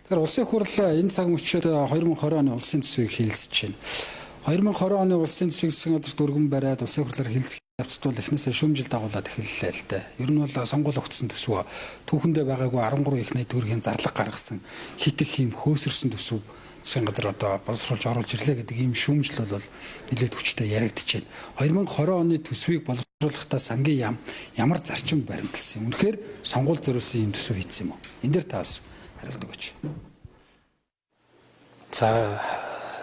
Тэгэхээр улсын хурл энэ цаг мөчид 2020 оны улсын төсвийг хэлэлцэж байна. 2020 оны улсын төсвийг засгийн газарт өргөн бариад улсын хурлаар хэлэлцэх явцд бол эхнээсээ шүүмжил дагуулад эхэллээ л дээ. Ер нь бол сонгуул өгсөн төсвөө түүхэндээ байгаагүй 13 их найт төгрөгийн зарлага гаргасан хит их юм хөөсөрсөн төсөв засгийн газар одоо боловсруулж оруулж ирлээ гэдэг ийм шүүмжил бол нэлээд хүчтэй яригдчихэв. 2020 оны төсвийг боловсруулахдаа сангийн ямар зарчим баримталсан юм. Үнэхээр сонгуул зориулсан ийм төсөв хийсэн юм уу? Энэ дээр та бас хариулт өгөөч. За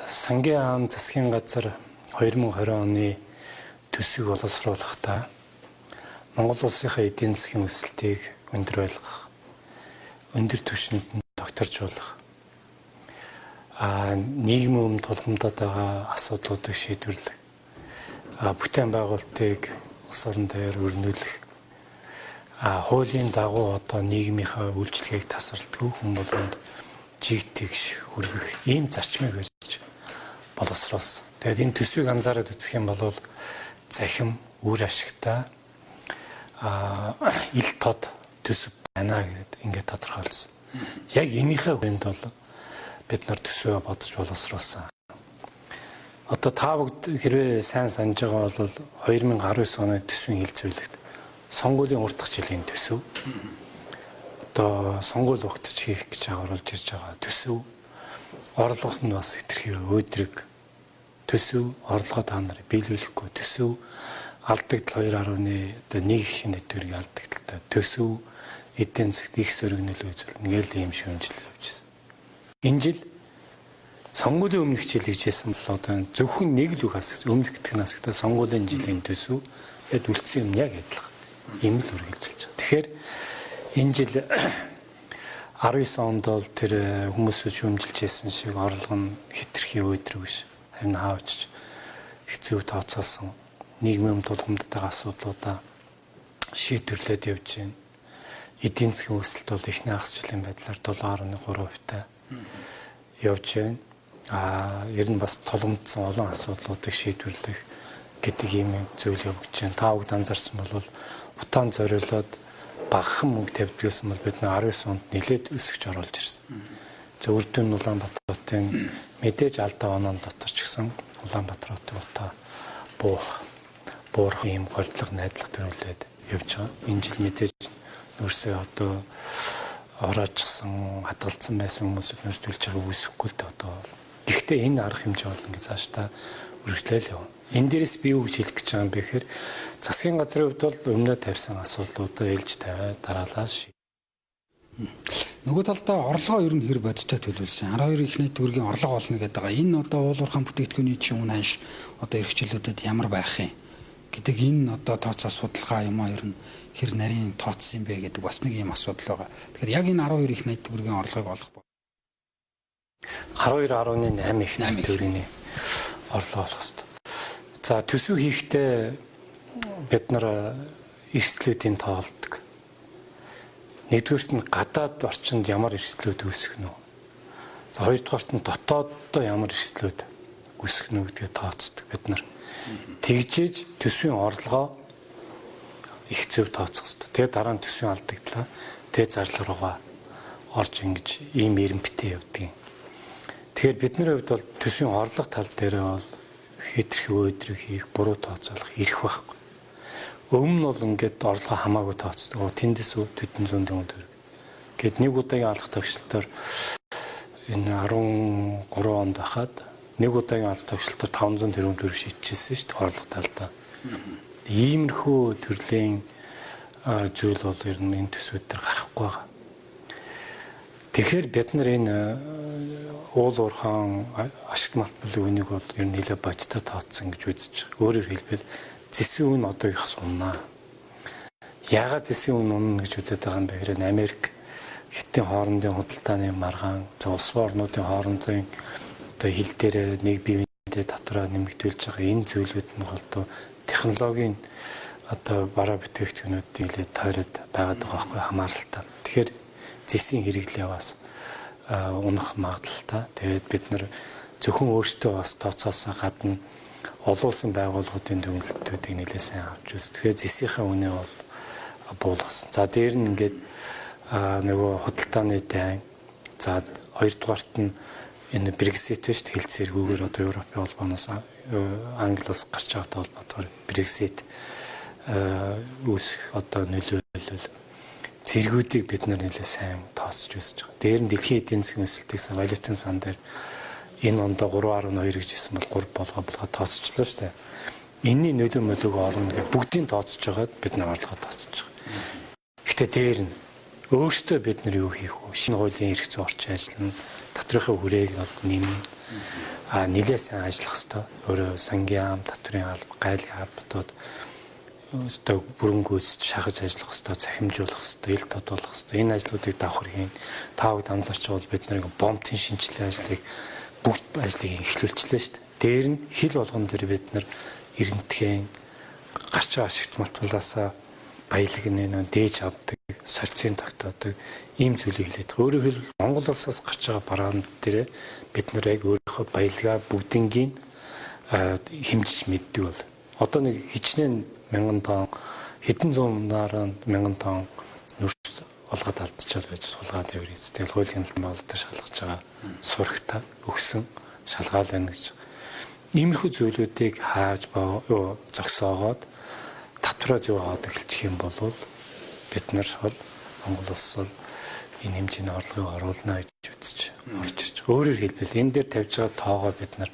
сангийн яам засгийн газар 2020 оны төсвийг боловсруулахдаа Монгол улсынхаа эдийн засгийн өсөлтийг өндөр байлгах, өндөр түвшинд нь тогтворжуулах, нийгмийн өмнө тулгамдаад байгаа асуудлуудыг шийдвэрлэх, бүтээн байгуулалтыг улс орон дээр өрнүүлэх, хуулийн дагуу одоо нийгмийнхаа үйлчлэгийг тасралтгүй хүн болгонд жигтгш хүргэх ийм зарчмыг барьж боловсруулсан. Тэгээд энэ төсвийг анзаараад үзэх юм бол захим, үр ашигтай ил тод төсөв байна гэдэг ингээд тодорхойлсон. Яг энийхээ хүрээнд бол бид нар төсвөө бодож боловсруулсан. Одоо та бүгд хэрвээ сайн санаж байгаа бол 2019 оны төсвийн хилцүүлэгт сонгуулийн урт дахь жилийн төсөв. Одоо сонгуул өгтөж хийх гэж оруулж ирж байгаа төсөв. Орлогот нь бас хэтэрхий өөдрөг төсөв, орлогоо та нар биелүүлэхгүй төсөв, алдагдал 2.1 их нэвтрийг алдагдaltaй төсөв, эдийн засгт их сөргөнөлөө үзүүл нэгэл ийм шүүмжил явьжсэн. Энэ жил сонгуулийн өмнөх жил хийжсэн бол одоо зөвхөн нэг л үг асах өмнөх гэх насагтаа сонгуулийн жилийн төсөв тэгэд үлдсэн юм яг адилхан. Ийм л үргэлжилж байгаа. Тэгэхээр энэ жил 19 онд бол тэр хүмүүсүүд шүүмжилж байсан шиг орлого нь хэтэрхий өөдрөг биш. Харин хаавч хэцүү тооцоолсон нийгмийн тулгамдтай байгаа асуудлуудаа шийдвэрлээд явж байна. Эдийн засгийн өсөлт бол эхний хагас жилийн байдлаар 7.3%-тай явж байна. Ер нь бас тулгамдсан олон асуудлуудыг шийдвэрлэх гэдэг ийм зүйл явагдаж байна. Та бүгд анзаарсан бол утаан зориулоод багахан мөнгө тавьдгүйсэн бол бид 19 онд нэлээд өсөж оруулж ирсэн. За Үрдүн Улаанбаатар хотын мэдээж алдаа оноо дотор ч гэсэн Улаанбаатар хотын утаа буурах ийм голдлого найдлага төрүүлээд явж байгаа. Энэ жил мэдээж нүүрсээ одоо ороочсон, хадгалсан байсан хүмүүсүүд нүүрсдүүлж байгааг үсэхгүй л дээ одоо. Гэхдээ энэ арга хэмжээ бол ингээд цаашдаа үргэлжлээл явна. Энэ дээрээс би юу гэж хэлэх гэж байгаа юм бэ гэхээр засгийн газрын хувьд бол өмнөө тавьсан асуудлуудаа ээлж тавиад дараалал шийдэх. Нөгөө талдаа орлогоо ер нь хэр бодтой төлөвлөсөн. 12 их найт төгрөгийн орлого олно гэдэг байгаа. Энэ одоо уулуурхан бүтээгдэхүүний чинь ханш одоо эрхчлүүлүүдэд ямар байх юм гэдэг энэ одоо тооцоо судалгаа юм аа ер нь хэр нарийн тооцсон юм бэ гэдэг бас нэг юм асуудал байгаа. Тэгэхээр яг энэ 12 их найт төгрөгийн орлогыг олох 12.8 их найт төгрөгийн орлого олох хэрэгтэй. За төсөв хийхдээ бид нар эрсдлүүдийн тоолдог. Нэгдүгээрт нь гадаад орчинд ямар эрсдлүүд үүсэх нь вэ? За хоёрдугаарт нь дотооддоо ямар эрсдлүүд үүсэх нь гэдгээ тооцдог бид нар. Тэгжээж төсвийн орлогоо их зөв тооцох хэрэгтэй. Тэгээ дараа нь төсвийн алдагдлаа тэгээ зарлага руугаа орж ингэж ийм эренбитэй явдаг юм. Тэгэхээр бидний хувьд бол төсвийн орлого тал дээр бол хэтэрхий өөдрөг хийх, буруу тооцоолох ирэх байхгүй. Өмнө нь бол ингээд орлогоо хамаагүй тооцдог. Тэндээс 400 төгрөг. Гэт нэг удаагийн алах тогтчлолтоор энэ 13 онд байхад нэг удаагийн алах тогтчлолтоор 500 төгрөг шийдчихсэн шүү дээ орлого талдаа. Иймэрхүү төрлийн зүйл бол ер нь энэ төсвүүд дээр гарахгүй байгаа. Тэгэхээр бид нар энэ уул уурхаан ашигт малтбалын үнийг бол ер нь нэлээд бодтой тооцсон гэж үзэж байгаа. Өөрөөр хэлбэл зэсийн үн одоо их суннаа. Яагаад зэсийн үн унна гэж үзээд байгаа юм бэ гэхээр Америк хятадын хоорондын худалдааны маргаан, улс орнуудын хоорондын одоо хил дээр нэг биеиндээ татвараа нэмэгдүүлж байгаа энэ зүйлүүд нь голдуу технологийн одоо бараа бүтээгдэхүүнүүдийг нэлээд тойроод байгаад байгаа байхгүй хамааралтай. Тэгэхээр зэсийн хэрэглээ бас унах магадлалтай. Тэгээд бид нар зөвхөн өөртөө бас тооцоолсон гадна олон улсын байгууллагуудын төвлөлтүүдийг нэлээд сайн авч үз. Тэгэхээр зэсийнхээ үнэ бол буулгасан. За дээр нь ингээд нөгөө худалдааны дайн, за Хоёрдугаарт нь энэ Brexit биш хэлцээр гүүгээр одоо Европын холбооноос Англиас гарч байгаа холбоотойгоор Brexit үүсэх одоо нөлөөлөл зэргүүдийг бид нар нэлээд сайн тооцож үзэж байгаа. Дээр нь дэлхийн эдийн засгийн өсөлтийн валютын сан дээр энэ ондоо 3.2 гэж хэлсэн бол 3 болгоо тооцчлоо шүү дээ. Энийний нөлөө мөлөг орно гэж бүгдийг тооцож байгаад бид нар орлогоо тооцож байгаа. Гэхдээ дээр нь өөрсдөө бид нар юу хийх вэ? Шинэ хуулийн эрх зүйн орчин ажиллана. Татрын хүрээг бол нэмнэ. Нэлээд сайн ажиллах хэрэгтэй. Өөрөө сангийн ам, татрын алба, гайлын албатууд өстой бүрэнгүйс шахаж ажиллах хэрэгтэй, цахимжуулах хэрэгтэй, ил тодуулах хэрэгтэй. Энэ ажлуудыг давхар хийн. Таавд анзаарч бол бид нэг бомбын шинжилгээ ажлыг бүгд ажлыг эхлүүлчихлээ шүү дээ. Дээр нь хил болгон дээр бид нар эрентхэн гарч байгаа ашигт малтуулаасаа баялаг нэг дээж авдаг, сорцын тогтоодог ийм зүйлийг хэлээд байгаа. Өөрөөр хэлбэл Монгол улсаас гарч байгаа бараанд дээр бид нар яг өөрийнхөө баялагаа бүгднгийн хэмжиж мэддэг бол одоо нэг хичнээн 1000 тонн хэдэн зуунаар 1000 тонн нүрс олгоод алдчихвал байж сулгаад явж байгаа. Тэгэл хуулийн бололтой шалгаж байгаа сурагта өгсөн шалгаал байна гэж. Иймэрхүү зүйлүүдийг хааж зогсоогоод татвараа зөв аваад эхэлчих юм бол бид нар бол Монгол улс бол энэ хэмжээний орлогыг оруулна гэж үзэж орж ирж байгаа. Өөрөөр хэлбэл энэ дээр тавьж байгаа тоогоо бид нар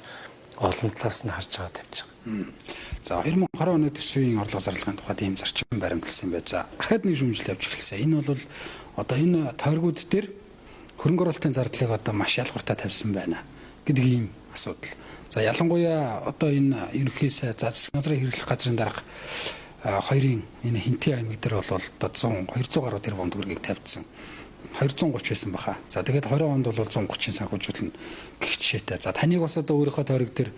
олон талаас нь харж байгаа тавьж байгаа. За 2020 оны төсвийн орлого зарлагын тухайд ийм зарчим баримтлсан байж. За ахад нэг шүүмжил явж эхэлсэн. Энэ бол одоо энэ тойргууд дээр хөрөнгө оруулалтын зардлыг одоо маш ялгууртаа тавьсан байна гэдэг ийм асуудал. За ялангуяа одоо энэ ерөнхий сайд засгийн газрын хэрэглэх газрын дарга хоёрын энэ Хинтээ аймаг дээр бол одоо 200 гаруй тэрбум төгрөгийг тавьсан. 230 байсан баха. За тэгээд 20 онд бол 130-ын санхүүжүүлнэ гэх жишээтэй. За таныг бас одоо өөрийнхөө тойрог дээр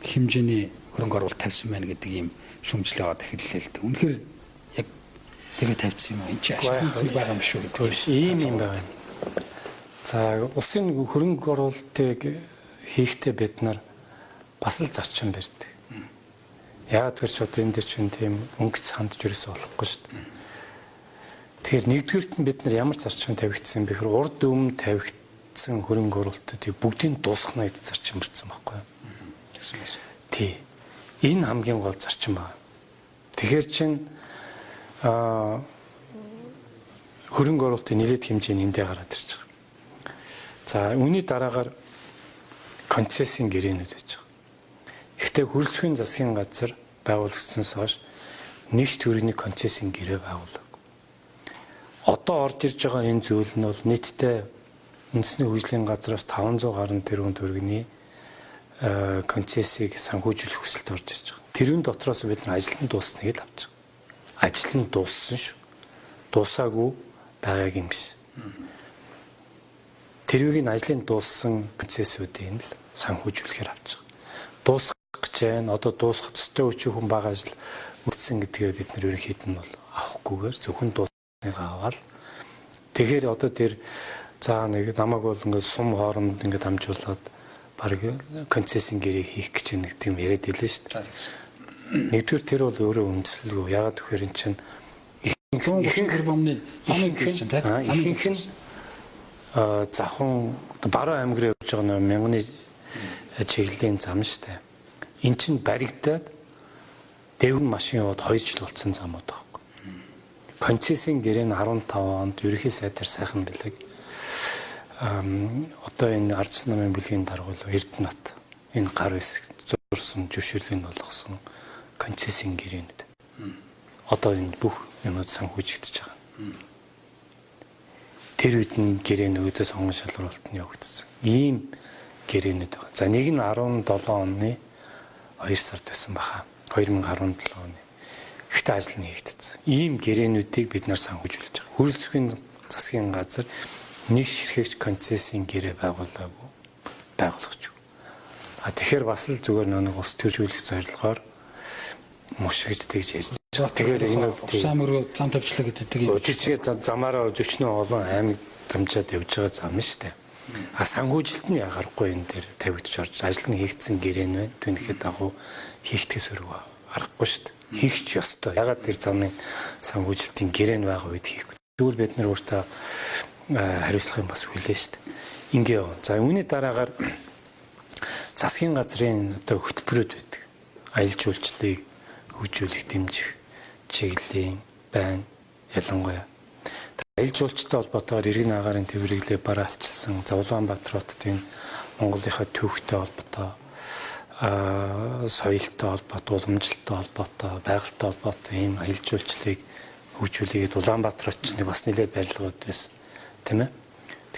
хэмжээний хөрөнгө оруулалт тавьсан байна гэдэг ийм шүүмжлээ аваад эхэллээ л дээ. Үнэхээр яг тэгээ тавьсан юм уу? Энд чи ашиглан зүйл байгаа юм шүү гэдэг. Биш ийм байгаа. За улсын хөрөнгө оруулалтыг хийхдээ бид нар бас л зарчим барьдаг. Яагаад гэвэл ч одоо энэ дээр чинь тийм өнгөц хандж ерөөсөө болохгүй шүү дээ. Тэгэхээр нэгдүгээрт нь бид нар ямар зарчим тавигдсан бэ гэхээр урд өмнө тавигдсан хөрөнгө оруулалтуудыг бүгдийг дуусгах найд зарчим барьсан байхгүй юу? Тий. Энэ хамгийн гол зарчим байна. Тэгэхээр чин хөрөнгө оруулалтын нэлээд хэмжээ нь эндээ гараад ирж байгаа. За үүний дараагаар концессийн гэрээнүүд байж байгаа. Гэхдээ хөрөлсөхийн засгийн газар байгуулагдсанаас хойш нэгт төрөний концессийн гэрээ байгуулав. Одоо орж ирж байгаа энэ зүйл нь бол нийтдээ үндэсний хөгжлийн газраас 500 гаруй тэрбум төгрөгийн концессийг санхүүжүүлэх хүсэлт орж ирж байгаа. Тэрүүн дотроос бид нар ажил нь дуусныг л авч байгаа. Ажил нь дууссан шүү. Дуусаагүй байгааг юм биш. Тэрвийг ажлын дууссан концессүүдийг л санхүүжүүлэхээр авч байгаа. Дуусгах гэж байна. Одоо дуусгах төстэй өчиг хүн бага ажил үтсэн гэдгээ бид нар ерөнхийд нь бол авахгүйгээр зөвхөн дуусгахыг аваад тэгэхээр одоо тэр за нэг намайг бол ингээд сум хооронд ингээд хамжуулаад баг концессийн гэрээ хийх гэж нэг тийм яриад илээ шүү дээ. Нэгдүгээр тэр бол өөрөө үндэслэлгүй. Яагаад гэхээр эн чинь ихэнх тэрбумны замыг гэж чинь тийм. Ихэнх нь завхан баруун аймгаар явж байгаа нэг мянганы чиглэлийн зам шүү дээ. Эн чинь баригдаад дэвгэн машин яваад 2 жил болсон замууд байхгүй. Концессийн гэрээ нь 15 онд ерөнхий сайдаар сайхан бэлэг. Одоо энэ ардс намын бүлгийн даргуул Эрдэнэт энэ гар хэсэг зурсан зөвшөөрлийг болгосон концессийн гэрээнүүд. Одоо энэ бүх юмуд санхүүжигдэж байгаа. Тэр үед нь гэрээ нөгөөдөө сонгон шалгуулалт нь явагдсан. Ийм гэрээнүүд байгаа. За нэг нь 17 оны 2 сард байсан баха. 2017 оны. Ихтэй ажил нь хийгдсэн. Ийм гэрээнүүдийг бид нар санхүүжүүлж байгаа. Хөрөлсөхийн засгийн газар нэг ширхэгч концессийн гэрээ байгуулах гэж. Тэгэхээр бас л зүгээр нэг ус төржүүлэх зорилгоор мушигд тэгж ярьж байгаа. Тэгэхээр энэ усан мөрөө зам тавьчлаа гэдэг юм. Тэр чигээ замаараа зөчнөө олон аймаг дамжаад явж байгаа зам нь шүү дээ. Санхүүжилт нь ягарахгүй энэ дээр тавигдж орж ажил нь хийгдсэн гэрээ нь байна. Түүнийхээ дагуу хийгдэхээс өрөө аргагүй шүү дээ. Хийх ч ёстой. Ягаад тэр замын санхүүжилтийн гэрээ нь байгаа үед хийхгүй. Тэгвэл бид нар өөртөө хариуцлах юм бас хүлээ шүү дээ. Ингээ явна. За үүний дараагаар засгийн газрын одоо хөтөлбөрүүд байдаг. Аялал жуулчлалыг хөгжүүлэх, дэмжих чиглэлийн байна. Ялангуяа аялал жуулчлалтай холбоотойгоор иргэн агаарын тэмдэглэлээ бараалчилсан Улаанбаатар хотын Монголынхаа түүхтэй холбоотой, соёлтой холбоотой, уламжлалтай холбоотой, байгальтай холбоотой ийм аялал жуулчлалыг хөгжүүлээд Улаанбаатар хотчны бас нэлээд барилгууд байсан. Тийм ээ.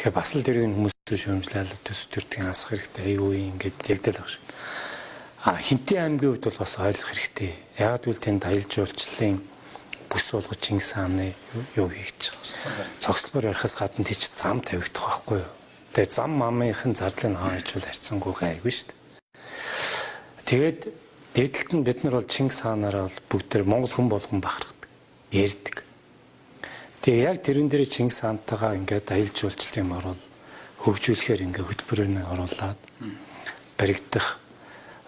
Тэгэхээр бас л дэрийн хүмүүсийн шүүмжлэл төс төрдгийн хасах хэрэгтэй аюу ингээд ягдал баг шүү. Хинтээ аймгийн хувьд бол бас ойлгох хэрэгтэй. Яагад гэвэл тэнд аялал жуулчлалын бүс болгож Чингис хааны юу хийж байгаа. Цогцлбор ярихаас гадна тийч зам тавигдах байхгүй юу. Тэгээ зам мамынхын зардлыг хаачвал харьцангуй гайгүй шүү дээ. Тэгээд дээдлэлт нь бид нар бол Чингис хаанаараа бол бүгд Монгол хүн болгон бахархдаг, ярьдаг. Тэгээ яг тэрэн дээр Чингис хаантайгаа ингээд аялал жуулчлалын орол хөгжүүлэхээр ингээд хөтөлбөрөөр оруулаад баригдах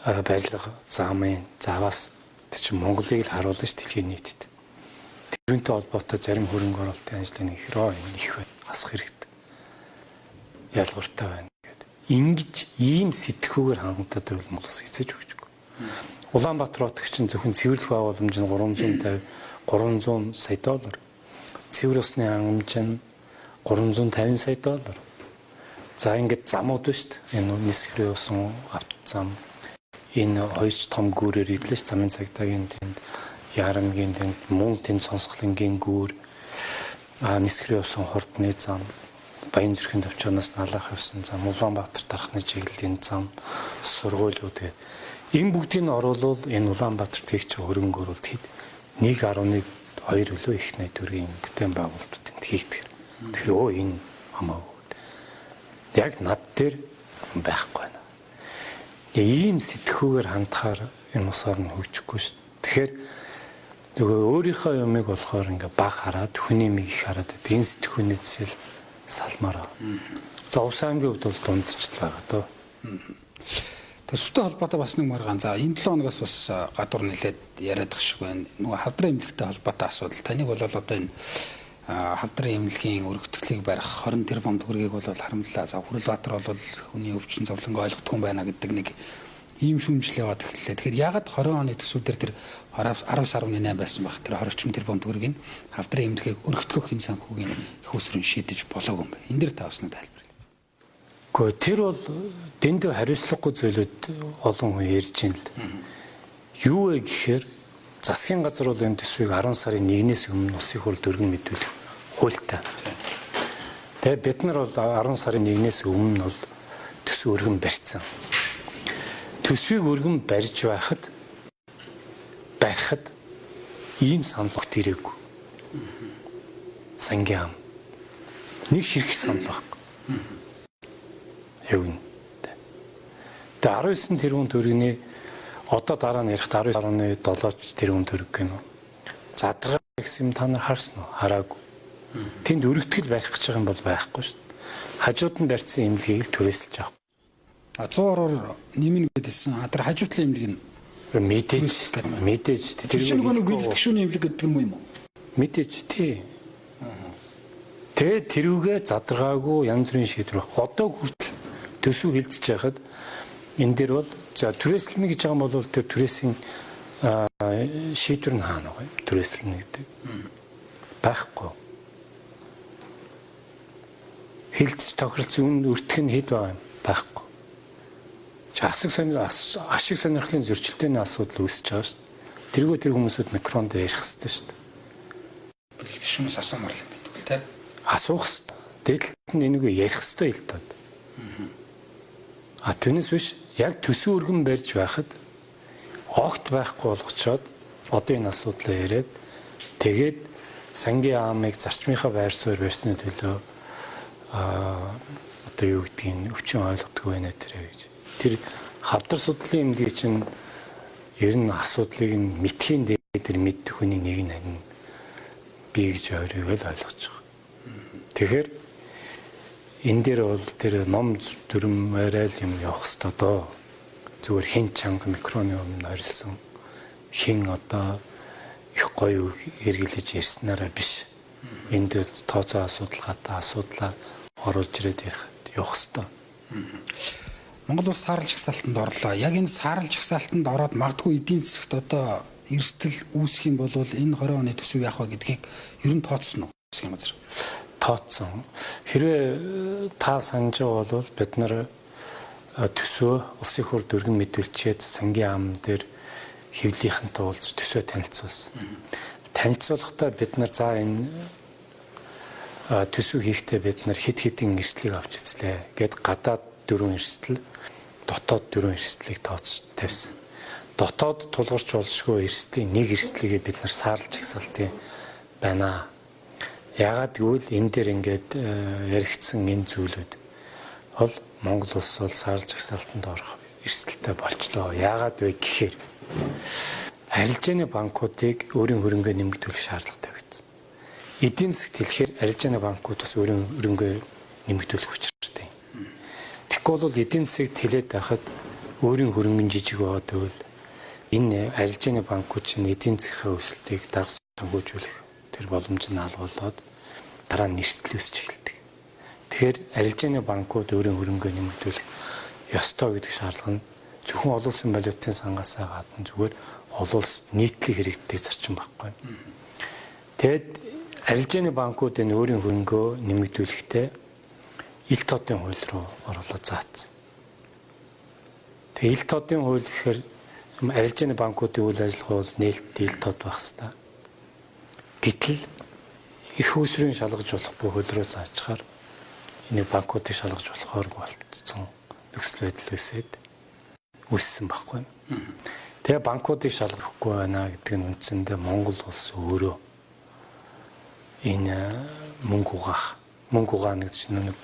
барилга замын заваас чинь Монголыг л харуулна ш дэлхийн нийтэд. Тэрнтэй холбоотой зарим хөрөнгө оруулалтын ажлын их байна. Асах хэрэгтэй. Ялгууртай байна гэдэг. Ингэж ийм сэтгүүгээр хангалттай байвал Монголс эцэж өгчгүй. Улаанбаатар хотч чинь зөвхөн цэвэрлэх байгууламж нь 300 сая доллар. Цэвэр усны хангамж нь 350 сая доллар. За ингээд замууд ба шүү дээ. Энэ нисхрээ усан автозам энэ хоёрч том гүүрээр идлээш замын цагдаагийн тэнд Ярамгийн тэнд мөн тэнд сонсголынгийн гүүр нисхрээ усан хурдны зам Баян зүрхийн төвчнөөс налах явсан зам Улаанбаатар дарахны чиглэлийн зам сургуулиуд гэдэг. Энэ бүгдийг нь оруулал энэ Улаанбаатар тэгч хөрөнгө оруулалт хэд 1.2 өглөө их найд төргийн бүтээн байгуулалтууд хийгдэг. Тэгэхээр энэ хамаагүй. Яг над дээр байхгүй байна. Ийм сэтгүүгээр хандахаар энэ усаар нь хөгжихгүй шүү. Тэгэхээр нөгөө өөрийнхөө юмыг болохоор ингээ баг хараад хүний юмыг их хараад энэ сэтгүүний зэсэл салмаараа. За Увс аймгийн хувьд бол дундчил байгаа дөө. Төсөвтэй холбоотой бас нэг маргаан. За энэ 7 хоногоос бас гадуур нэлээд яриадах шиг байна. Нөгөө хавдрын эмнэлэгтэй холбоотой асуудал. Таныг бол одоо энэ хавдрын эмнэлгийн өргөтгөлийг барих 20 тэрбум төгрөгийг бол харамлалаа. За Хүрэлбаатар бол хүний өвчин зовлонг ойлгохгүй байна гэдэг нэг ийм шүүмжил яваад эхэллээ. Тэгэхээр ягаад 20 оны төсвүүдээр тэр 19.8 байсан баг. Тэр 20 тэрбум төгрөгийг хавдрын эмнэлгийг өргөтгөх энэ санхүүгийн их усрын шийдэж болоогүй юм байна. Энэ дэр та бас нэг тайлбар. Гэхдээ тэр бол дэндүү хариуцлагагүй зүйлүүд олон хүн ярьж байна л. Юу вэ гэхээр засгийн газар бол энэ төсвийг 10 сарын 1-ээс өмнө Улсын хурл дөргөн мэдүүлэх хуультай. Тэгээ бид нар бол 10 сарын 1-ээс өмнө бол төсөв өргөн барьсан. Төсвийг өргөн барьж барихад ийм санал огт ирээгүй. Сангийн ам. Нэг ширхэг санал байхгүй. Явна. Тэгээ 19 тэрбум төгрөгийн одоо дараа нь ярих 19.7 тэрбум төгрөг гэнэ. Задрага гэсэн юм та нар харсан уу? Хараагүй. Тэнд өргөтгөл барих гэж байгаа юм бол байхгүй шүү дээ. Хажууд нь барьсан эмнэлгийг л түрээсэлж авах. 100-оор нэмнэ гэдсэн. Тэр хажуутлын эмнэлэг нь мэдээж тэр нэг бэлтгэшүүний эмнэлэг гэдэг юм уу? Мэдээж тий. Тэгээ тэрүүгээ задрагаагүй янз бүрийн шийдвэр. Одоо хүртэл төсөв хилцэж байхад энэ дээр бол за түрээслэнэ гэж байгаа юм бол тэр түрээсийн шийдвэр нь хаана вэ? Түрээслэнэ гэдэг. Байхгүй. Хилцэж тохиролцсон өртөх нь хэд байгаа юм? Байхгүй. Ашиг сонирхлын зөрчилдөөний асуудал үүсэж байгаа шүү дээ. Тэргөө тэр хүмүүсүүд микрофон дээр ярих хэрэгтэй шүү дээ. Бэлтгэшүүнээс асуумар юм байдаг л тийм. Асуух хэрэгтэй. Дээдлэлт нь энийг ярих хэрэгтэй л доо. Түүнээс биш яг төсөв өргөн барьж байхад огт байхгүй болгочоод одоо энэ асуудлаа яриад тэгээд сангийн аамыг зарчмынхаа байр суурь барьсны төлөө одоо юу гэдгийг өвчин ойлгодог байна тэрэ гэж. Тэр хавдар судлалын эмнэлэг чинь ер нь асуудлыг нь мэдхийн дээр мэддэг хүний нэг нь харин би гэж өөрийгөө л ойлгож байгаа. Тэгэхээр энэ дээр бол тэр ном дүрм арай л юм явах хэрэгтэй доо. Зүгээр хин чанга микроны өмнө орилсон хин одоо их гоё хэрэглэж ярьснараа биш. Энд тооцоо асуудал гадаа асуудлаа оруулж ирээд ярих. явах ёстой. Монгол улс саарл жагсаалтанд орлоо. Яг энэ саарл жагсаалтанд ороод магадгүй эдийн засгт одоо эрсдэл үүсэх юм бол энэ 20 оны төсөв яах вэ гэдгийг ер нь тооцсон уу? Засгийн газар. Тооцсон. Хэрвээ та санаж байгаа бол бид нар төсөө улсын хур дүргэн мэдүүлчихэд сангийн ам дээр хэвлэлийнхэнтэй уулзч төсөө танилцуулсан. Танилцуулахдаа бид нар за энэ төсөв хийхдээ бид нар хэд хэдэн эрсдлийг авч үзлээ гэд гадаад 4 эрсдэл, дотоод 4 эрсдлийг тооцож тавьсан. Дотоод тулгарч болшгүй эрсдлийн нэг эрсдлийг бид нар саарл жагсаалтын байна. Яагаад гэвэл энэ дээр ингээд яригдсан энэ зүйлүүд бол Монгол улс бол саарл жагсаалтанд орох эрсдэлтэй болчлоо. Яагаад вэ гэхээр арилжааны банкуудыг өөрийн хөрөнгөө нэмэгдүүлэх шаардлагатай байсан. Эдийн засгт хэлэхээр арилжааны банкуд бас өөрийн хөрөнгөө нэмэгдүүлэх учиртай. Тэгэхгүй бол эдийн засгийг тэлээд байхад өөрийн хөрөнгө жижиг байгаад байвал энэ арилжааны банкуд чинь эдийн засгийн өсөлтийг дагаж хөгжүүлэх тэр боломж нь алгуулад дараа нь нэрсэл үүсч эхэлдэг. Тэгэхээр арилжааны банкуд өөрийн хөрөнгөө нэмэгдүүлэх ёстой гэдэг шаардлага нь зөвхөн олон улсын валютын сангасаа гадна зүгээр олон улс нийтлэг хэрэгддэг зарчим байхгүй. Тэгэд арилжааны банкуд энэ өөрийн хөрөнгөө нэмэгдүүлэхдээ ил тоодын хууль руу оруулаад заасан. Тэгээ ил тоодын хууль гэхээр арилжааны банкуудын үйл ажиллагаа бол нээлттэй ил тод байх хэвээр. Гэтэл их усрын шалгаж болохгүй хууль руу заачаар энэ банкуудыг шалгаж болохоор болцсон нөхцөл байдал үүссэн байхгүй. Тэгээ банкуудыг шалгахгүй байна гэдэг нь үндсэндээ Монгол улс өөрөө энэ мөнгө угаана гэж нэг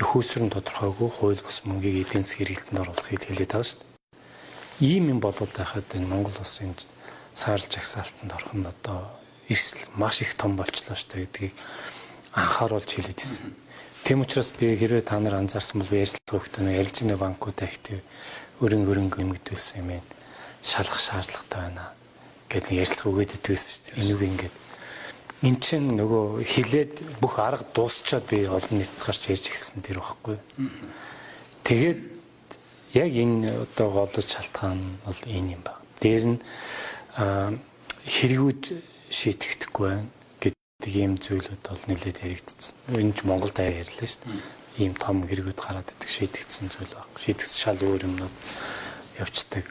их усрын тодорхойгүй хууль бус мөнгийг эдийн засгийн хэрэглэлд оруулахыг хэлээд байгаа шүү дээ. Ийм юм болоод байхад энэ Монгол улсын саарл жагсаалтанд орох нь одоо эрсдэл маш их том болчлоо шүү дээ гэдгийг анхааруулж хэлээд ирсэн. Тийм учраас би хэрвээ та нар анзаарсан бол ярьцлага өгтөө нэг арилжааны банкуд актив өрөнгө нэмэгдүүлсэн юм байна. Шалгах шаардлагатай байна гэдэг ярьцлага өгөөд идвэсэн шүү дээ. Энийг ингээд эн чинь нөгөө хилээд бүх арга дуусчаад би олон нийтэд гарч ярьж гисэн тэр байхгүй. Тэгээд яг энэ одоо голж шалтгаан бол энэ юм ба. Дээр нь хэрэгүүд шийтгэхгүй байна гэдэг ийм зүйлүүд бол нэлээд яригдсан. Энэ ч Монголд ярьлаа шүү дээ. Ийм том хэрэгүүд гараад идэх шийдэгдсэн зүйл баг. Шийдэгдсэн шал өөр юмнууд явцдаг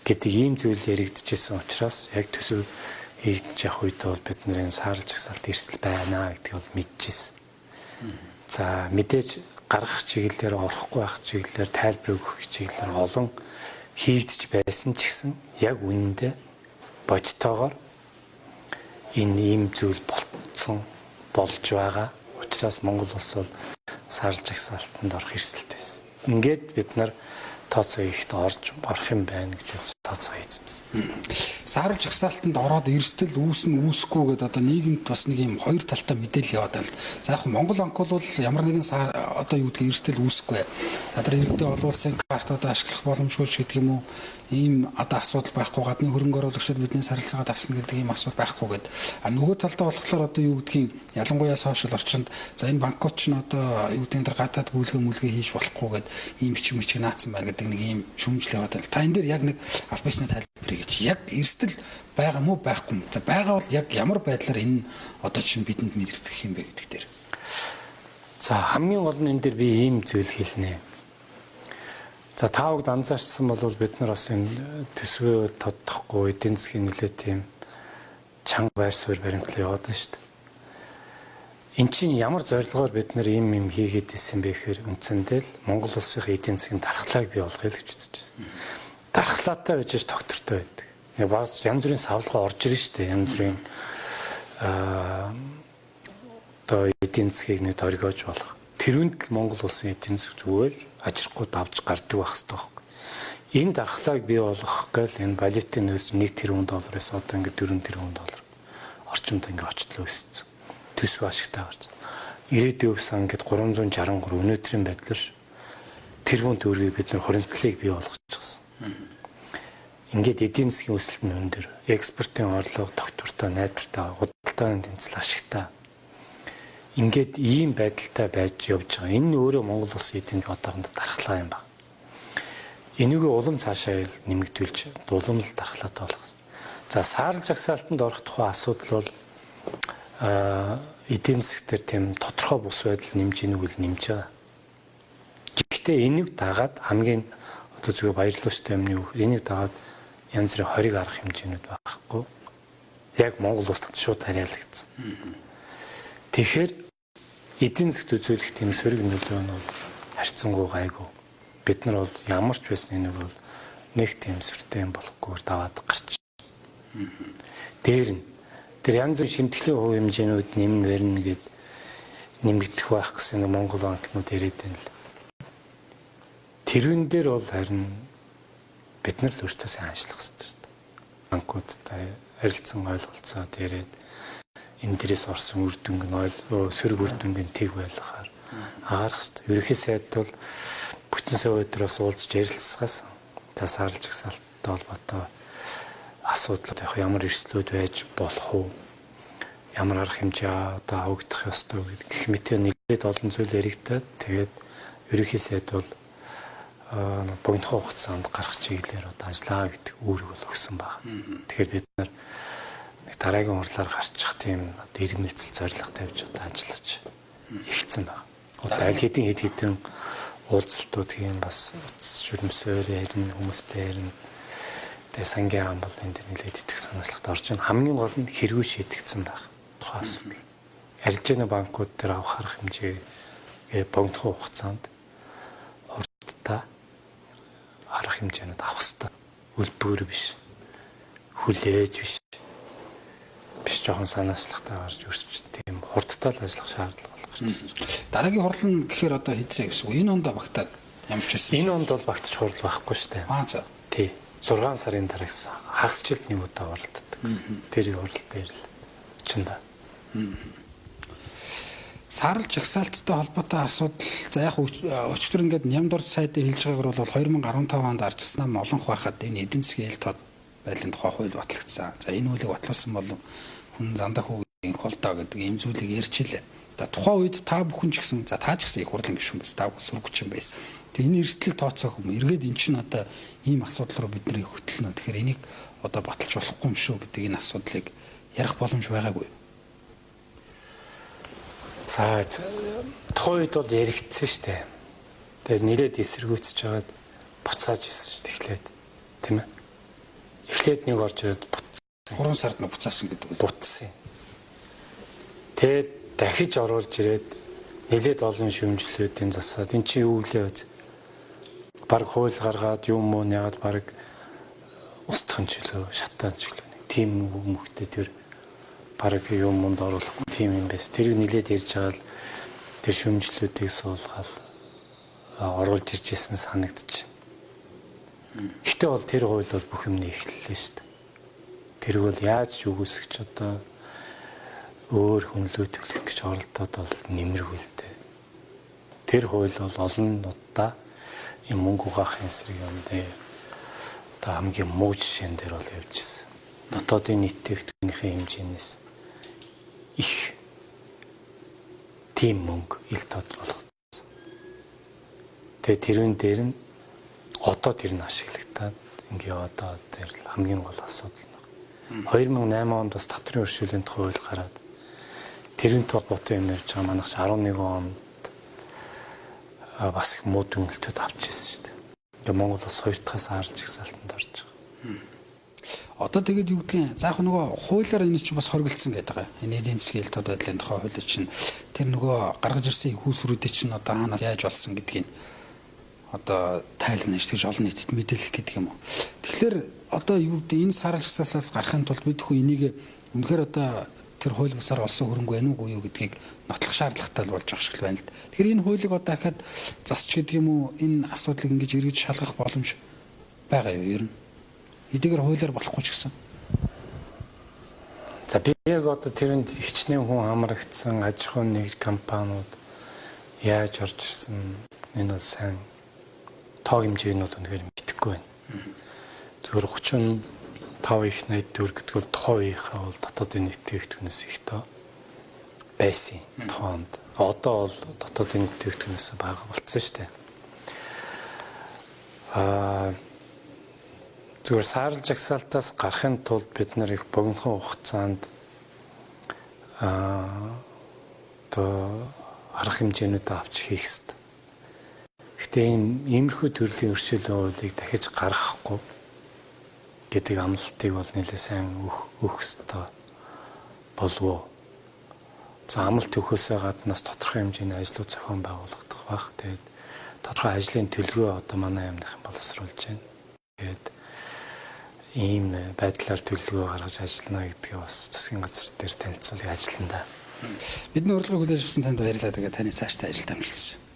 гэдэг ийм зүйл яригдчихсэн учраас яг төсөв хийж явах үед бол бид нарын саарл жагсаалт эрсдэл байна гэдгийг бол мэдчихсэн. За мэдээж гаргах чиглэлээр орохгүй байх чиглэлээр тайлбар өгөх чиглэлээр олон хийгдэж байсан ч гэсэн яг үнэндээ бодтойгоор энэ ийм зүйл болж байгаа. Учраас Монгол улс бол саарл жагсаалтанд орох эрсдэлтэй байсан. Ингээд бид нар тооцоо хийхэд орох юм байна гэж тооцоо хийсэн юм. Саарл жагсаалтанд ороод эрсдэл үүснэ үүсэхгүй гэдэг одоо нийгэмд бас нэг юм хоёр талтай мэдээлэл яваад байна. За яг Монгол банк бол ямар нэгэн одоо юу гэдгийг эрсдэл үүсэхгүй. За тэр иргэдэд олон улсын картуудаа ашиглах боломжгүй ч гэдэг юм уу. Ийм одоо асуудал байхгүй гадны хөрөнгө оруулагчид бидний сарилцаагаа авсан гэдэг ийм асуудал байхгүй гэд. А нөгөө талдаа болохоор одоо юу гэдгийг ялангуяа сошиал орчинд за энэ банкуд ч н одоо юу гэдэг нь гадаад гүйлгээ хийж болохгүй гэд ийм бичиг наацсан байна гэдэг нэг ийм шүүмжил яваад байна. Та энэ дээр яг нэг аль бисны тайлбарыг гэж яг эрсдэл байгаа мó байхгүй юм. За байгаа бол яг ямар байдлаар энэ одоо чинь бидэнд мэдэгдэх юм бэ гэдэг дээр. За хамгийн гол нь энэ дээр би ийм зүйл хэлнэ. За та бүгд анзаарчсан бол бид нар бас энэ төсвөө тодтохгүй эдийн засгийн нэлээд тийм чанга байр суурь баримтлал яваад байна шүү дээ. Энд чинь ямар зорилгоор бид нар ийм юм хийгээд ирсэн бэ гэхээр үндсэндээ л Монгол улсын эдийн засгийн дархлааг бий болгоё гэж үзэж байна. Дархлаатай байж тогтвортой байдаг. Яг бас янз бүрийн савлгаа орж ирнэ шүү дээ. Янз бүрийн одоо эдийн засгийг нэг оргиож болох. Тэрүүнд л Монгол улсын эдийн засаг зүгээр ажирахгүй давж гардаг байх хэрэгтэй байхгүй. Энэ дархлааг бий болгох гэл энэ валютын нөөц 1 тэрбум доллараас одоо ингээд 4 тэрбум доллар орчимд ингээд очлоо өссөн. Төсөв ашигтай гарч. Ирээдүйн сан ингээд 363 өнөөдрийн байдлаар тэрбум төгрөгийг бид нар хоригдлыг бий болгочихсон. Ингээд эдийн засгийн өсөлт нь өндөр, экспортын орлого тогтвортой, найдвартай, худалдааны тэмцэл ашигтай. ингээд ийм байдалтай байж явж байгаа. Энэ нь өөрөө Монгол улсын эдийн одоохонд дархлаа юм байна. Энийг улам цаашаа нэмэгдүүлж улам л дархлаатай болгох хэрэгтэй. За саарл жагсаалтанд орох тухай асуудал бол эдийн засгтэр тийм тодорхой бус байдал нэмж ийнэг үл нэмж байгаа. Гэхдээ энийг дагаад хамгийн одоо зүгээр баярлууштай юмны үг энийг дагаад янз бүрийн хориг арга хэмжээнүүд байхгүй. Яг Монгол улсад шууд хариалагдсан. Тэгэхээр эдийн засгт үзүүлэх тийм сөрөг нөлөө нь бол харьцангуй гайгүй. Бид нар бол ямар ч байсан энийг бол нэг тийм сүртэй юм болохгүйгээр даваад гарч. Дээр нь тэр янз бүрийн шимтгэлийн хувь хэмжээнүүд нэмнэ гэд нэмэгдэх байх гэсэн нэг Монгол банкнууд ирээд байна л. Тэрүүн дээр бол харин бид нар л өөртөө сайн ажиллах хэрэгтэй шүү дээ. Банкудтай харилцан ойлголцоод ирээд энэ дээрээс орсон үр дүнг нь сөрөг үр дүнгийн тэг байлгахаар агаарах хэрэгтэй. Ерөнхий сайд бол бүтэн сая өдрөөс уулзж ярилцсагаас за саарл жагсаалттай холбоотой асуудлууд ямар эрсдлүүд байж болох уу? Ямар арга хэмжээ одоо авагдах ёстой гэх мэт нэгэд олон зүйл яригдаад тэгээд ерөнхий сайд бол богино хугацаанд гарах чиглэлээр одоо ажиллаа гэдэг үүрэг бол өгсөн байна. Тэгэхээр бид нар дараагийн хурлаар гарчих тийм ирмэлцэл зорилго тавьж одоо ажиллаж эхэлсэн байна. Одоо аль хэдийн хэд хэдэн уулзалтууд хийм бас шүрмсээр ярина хүмүүстэй ярина. Тэгээ сангийн хаан бол энэ дэр нэлээд итгэх санаачлагт орж ийн хамгийн гол нь хэрэггүй шийдэгдсэн байх тухайн асуудал. Арилжааны банкуд дээр авах арга хэмжээ богино хугацаанд хурдтай арга хэмжээнүүд авах хэрэгтэй. Үлдгээр биш. Хүлээж биш жоохон санаачлагтай гарч өрсч тийм хурдтай л ажиллах шаардлага бол гарч ирсэн. Дараагийн хурал нь гэхээр одоо хэзээ гэсэн үг. Энэ онд багтаад ямар ч байсан. Энэ онд бол багтаж хурал байхгүй шүү дээ. За. Тий. 6 сарын дараагаас хагас жил нэг удаа уралддаг гэсэн. Тэр урал дээр л очиндаа. Саарл жагсаалттай холбоотой асуудал за яг өчтөр ингээд Нямдорд сайдын хэлж байгаагаар бол 2015 онд арчсан нам олонх байхад энэ эдийн засгийн ил тод байлын тухай хууль батлагдсан. За энэ хуулийг батлуулсан бол хүн зандаа хүүгийн холдоо гэдэг ийм зүйлийг ярьчихлээ. За тухайн үед та бүхэн ч гэсэн за та ч гэсэн их хурлын гишүүн байсан. Та бүхэн сургуучин байсан. Тэгээ энэ эрсдлийг тооцоох юм. Эргээд эн чинь одоо ийм асуудал руу бид нарыг хөтлөнө. Тэгэхээр энийг одоо баталж болохгүй юм шүү гэдэг энэ асуудлыг ярих боломж байгаагүй. За тухайн үед бол яригдсан шүү дээ. Тэгээд нэлээд эсэргүүцэж жагаад буцааж исэн шүү дээ эхлээд. Тийм ээ. Эхлээд нэг орж ирээд буцсан. 3 сард нь буцаасан гэдэг үү? Буцсан. Тэгээд дахиж оруулж ирээд нэлээд олон шүүмжлүүдийн засаад эн чинь юу гэлээ вэ? Бараг хууль гаргаад юм уу яагаад бараг устгах чөлөө, шатаан чөлөө. Тим хүмүүхтэй тэр бараг юм монд оруулахгүй тийм юм байс. Тэр нэлээд ярьж байгаа л тэр шүүмжлүүдийг суулгаад оруулж ирж исэн санагдчих. Гэхдээ бол тэр хууль бол бүх юмний эхлэлээ шүү дээ. Тэр бол яаж ч үгүйсгэж одоо өөр хүнлөө төлөх гэж оролдоод бол нэмэргүй л дээ. Тэр хууль бол олон удаа юм мөнгө угаахын эсрэг юм дээ. Одоо хамгийн муу жишээн дээр бол явж ирсэн. Дотоодын нийтэвчдийнхээ хэмжээнээс их тийм мөнгө ил тод болгосон. Тэгээ тэрүүн дээр нь одоо тэр нь ашиглагдаад ингээ одоо тэр хамгийн гол асуудал нь. 2008 онд бас татрын өршөөлийн тухай хууль гараад тэрүүн толботой юм явж байгаа манайх 11 онд бас их муу дүнэлтүүд авч ирсэн шүү дээ. Тэгээ Монгол бас 2 дахь саарл жагсаалтанд орж байгаа. Одоо тэгээд юу гэдгийг заах нөгөө хуулиар энэ чинь бас хоригдсан гэдэг байгаа. Энэ эдийн засгийн ил тод байдлын тухай хууль чинь тэр нөгөө гаргаж ирсэн хүүсрүүдээ чинь одоо хаанаас яаж болсон гэдгийг одоо тайлгнаж тэгж олон нийтэд мэдээлэх гэдэг юм уу. Тэгэхээр одоо юу гэдэг энэ саарл жагсаалтаас гарахын тулд бид хөө энийг үнэхээр одоо тэр хууль бусаар олсон хөрөнгө байна уу юу гэдгийг нотлох шаардлагатай болж байгаа шиг байна л да. Тэгэхээр энэ хуулийг одоо дахиад засч гэдэг юм уу энэ асуудлыг ингэж эргэж шалгах боломж байгаа юу ер нь? Эдгээр хуулиар болохгүй ч гэсэн. За би яг одоо тэрэнд хичнээн хүн хамрагдсан аж ахуйн нэгж компаниуд яаж орж ирсэн энэ бол сайн тоо хэмжээ нь бол үнэхээр мэдэхгүй байна. Зөвхөн 35 их 84 гэдэг бол тухайн үеийнхээ бол дотоодын нийтэвчтгүүнээс их тоо. байсан тухайд. Одоо бол дотоодын бүтээгдэхүүнээс бага болцсон шүү дээ. Зүгээр саарл жагсаалтаас гарахын тулд бид нар их богинохон хугацаанд арга хэмжээнүүд авч хийх хэрэгтэй. Гэхдээ иймэрхүү төрлийн өршөөлийн хуулийг дахиж гаргахгүй гэдэг амлалтыг бол нэлээд сайн өгөх ёстой болов уу. За амлалт өгөхөөсөө гаднаас тодорхой хэмжээний ажлууд зохион байгуулагдах бах. Тэгээд тодорхой ажлын төлөвөө одоо манай яамныхан боловсруулж байна. Тэгээд ийм байдлаар төлөвөө гаргаж ажиллана гэдгээ бас засгийн газар дээр танилцуулъя ажиллана. Бидний урилгыг хүлээж авсан танд баярлалаа. Тэгээд таны цаашдаа ажилд амжилт.